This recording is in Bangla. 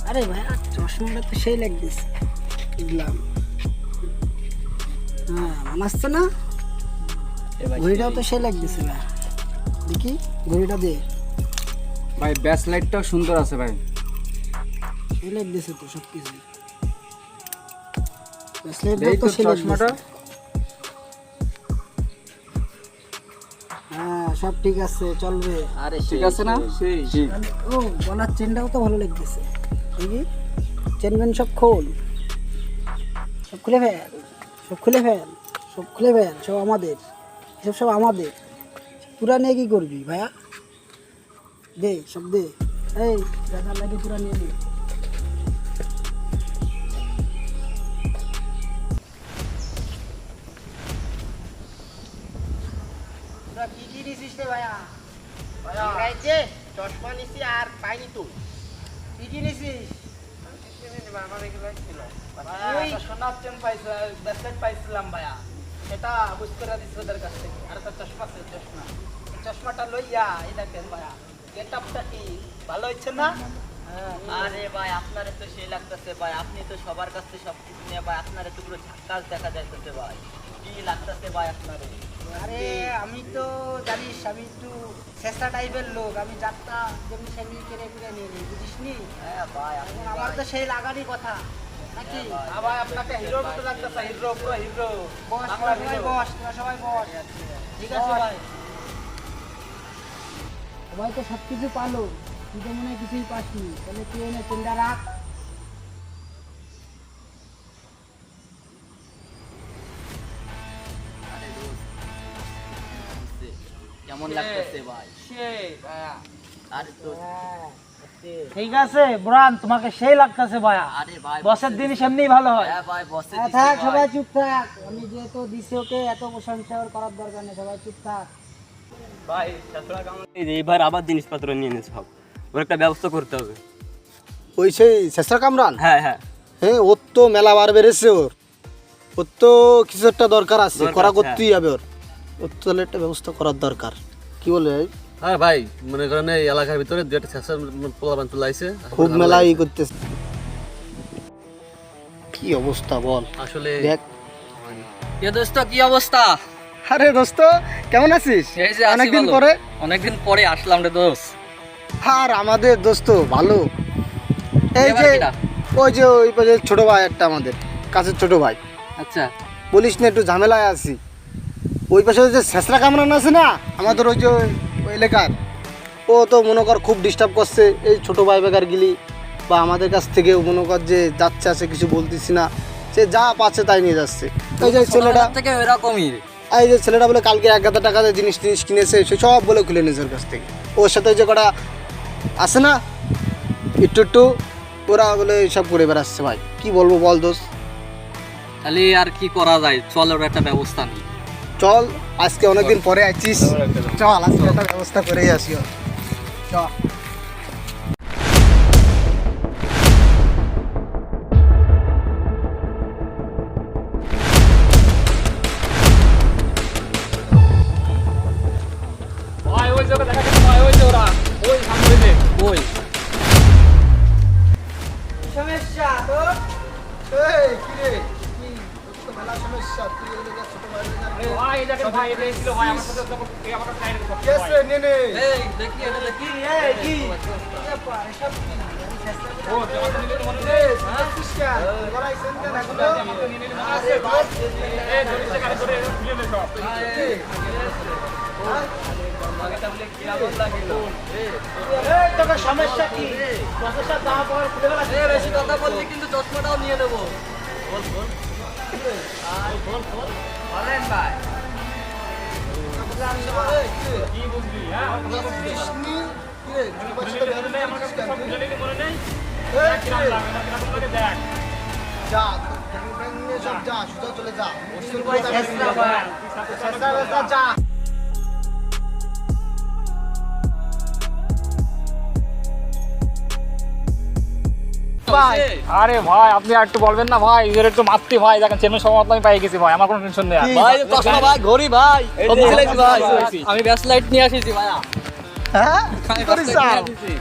আরে ভাইয়া চশমাটা তো সেই লাগতেছে, বুঝলাম। হ্যাঁ মনে আসছে না, ঘড়িটাও তো সেই লাগতেছে ভাই। দেখি ঘড়িটা দে ভাই, ব্যাস লাইটটাও সুন্দর আছে ভাই। সেই লাগতেছে তো সব কিছু। এই তো চশমাটা। হ্যাঁ সব ঠিক আছে, চলবে। আরে ঠিক আছে না? জি। ও গলার চেনটাও তো ভালো লাগতেছে। দেখি চেন মেন সব খোল, সব খুলে ফেল, সব খুলে ফেল, সব খুলে ফেল, সব আমাদের, এসব সব আমাদের। পুরা নিয়ে কি করবি ভাইয়া? দে সব দে, এই দেখা লাগে পুরা নিয়ে নে। তোরা কি কি নিছিস রে ভাইয়া? ভাইয়া চশমা নিছি আর পাইনি তো। কি কি নিছিস? আমার এগুলো ছিল ওই সোনার চেন ব্রেসলেট পাইছিলাম ভাইয়া, সেটা বুঝ করে দিচ্ছি ওদের কাছ থেকে। আর একটা চশমা আছে, চশমা, এই চশমাটা লইয়া এই দেখেন ভাইয়া, গেট আপটা কি ভালো হচ্ছে না? আরে ভাই, আপনারে তো সেই লাগতেছে ভাই, আপনি তো সবার কাছে সব কিছু নিয়ে ভাই, আপনারে তো পুরো ঝাক্কাস দেখা যাইতেছে ভাই, কি লাগতেছে ভাই আপনারে? আরে আমি তো জানিস আমি একটু চেষ্টা টাইপের লোক, আমি যাত্রা যেমনি সেমনি কেড়ে কুড়ে নিয়ে নিই, বুঝিস নি? হ্যাঁ ভাই, আপনি এখন আমার তো সেই লাগারই কথা নাকি? হ্যাঁ ভাই, আপনাকে হিরোর মতো লাগতেছে, হিরো, পুরো হিরো। বস তোরা সবাই বস, তোরা সবাই বস। ঠিক আছে ভাই। সবাই তো সব কিছু পালো, তুই তো মনে হয় কিছুই পাসনি, তাহলে তুই এনে চিন্তা রাখ। কেমন লাগতেছে ভাই? সেই ভাইয়া, আরে তো ঠিক আছে বুরান, তোমাকে সেই লাগতেছে ভাইয়া। আরে ভাই, বসের জিনিস এমনি ভালো হয়। হ্যাঁ ভাই, বসে হ্যাঁ, থাক সবাই চুপ থাক, আমি যেহেতু দিছি ওকে, এত প্রশংসা ওর করার দরকার নেই, সবাই চুপ থাক। ভাই শাশুড়া কেমন? এইবার আবার জিনিসপত্র নিয়ে নিয়েছে সব, ওর একটা ব্যবস্থা করতে হবে। ওই সেই শেষরা কামরান, হ্যাঁ হ্যাঁ, হ্যাঁ ওর তো মেলা বার বেড়েছে, ওর তো কিছু একটা দরকার আছে, দরকার করা আছে, করতেই হবে ওর তাহলে একটা ব্যবস্থা করার দরকার। কি বলে ভাই? হ্যাঁ ভাই, মনে করেন এই এলাকার ভিতরে দু একটা শেষের পোলাপান চলে আইছে, খুব মেলা ই করতেছে। কি অবস্থা বল আসলে দেখ। এ দোস্ত, কি অবস্থা? আরে দোস্ত কেমন আছিস? এই যে অনেকদিন পরে। অনেকদিন পরে আসলাম রে দোস্ত। আর আমাদের দোস্ত ভালো, এই এবার যে কিরা? ওই যে ওই পাশে ছোট ভাই একটা, আমাদের কাছের ছোট ভাই, আচ্ছা, বলিস না একটু ঝামেলায় আছি। ওই পাশে যে শেষরা কামরান আছে না আমাদের, ওই যে ওই এলাকার, ও তো মনে কর খুব ডিস্টার্ব করছে এই ছোট ভাই বেকার গিলি, বা আমাদের কাছ থেকে মনে কর যে যাচ্ছে আছে কিছু বলতেছি না, সে যা পাচ্ছে তাই নিয়ে যাচ্ছে। এই যে ছেলেটা, থেকে এরকমই। এই যে ছেলেটা বলে কালকে 1000 টাকা দিয়ে জিনিস কিনেছে, সে সব বলে খুলে নিয়েছে ওর কাছ থেকে। ওর সাথে যে কটা আছে না একটু একটু, ওরা বলে সব করে বেড়াচ্ছে। ভাই কি বলবো বল দোস্ত? তাহলে আর কি করা যায়, চল ওর একটা ব্যবস্থা নিই। চল, আজকে অনেকদিন পরে আছিস, চল আজকে একটা ব্যবস্থা করেই আসি ওর। চল। ভাই ওই জায়গা দেখা গেছে ভাই, ওই যে ওরা, ওই সামনে যে, ওই সমস্যা তো এই কি রে, কি তো মেলা সমস্যা, তুই এই জায়গা ছোট ভাই ভাই এই দেখেন ভাই, এটা ছিল ভাই আমার সাথে যখন এই আমার সাইড করতে ভাই। কেসে নে নে। এই দেখি, এটা দেখি। এই কি ব্যাপার, এসব কি? আমি চেষ্টা ও তোমার তো নিজের মনে এই শুনছিস কেন? লড়াই সেন্টার এখনো। আরে ভাই, এই ধরে গাড়ি ধরে খুলে নে সব। এই তোর সমস্যা কি? সমস্যা যা পাওয়ার খুলে ফেলা। বেশি কথা বললি কিন্তু চশমাটাও নিয়ে নেবো। বলেন ভাই। কি বুঝলি? হ্যাঁ আমার কথা বুঝলি? কি রে, তুই পাশে তো বের মনে নেই, আমার কাছে সব খুলে নিতে মনে নেই। এই কি নাম লাগে না, কিরকম লাগে দেখ। যা, ব্যাং নিয়ে সব যা, সোজা চলে যা। চেষ্টা কর। চেষ্টা যা। আরে ভাই, আপনি আর একটু বলবেন না ভাই, এদের একটু মারতে ভাই, দেখেন চেনের সময় আমি পাই গেছি ভাই, আমার কোনো টেনশন নেই আর। ভাই চশমা ভাই, ঘড়ি ভাই, সব ভুলে গেছি ভাই। আমি ব্যাস লাইট নিয়ে আসিছি ভাইয়া। হ্যাঁ আমি কি করিস? ব্যাস লাইট নিয়ে আসিছি।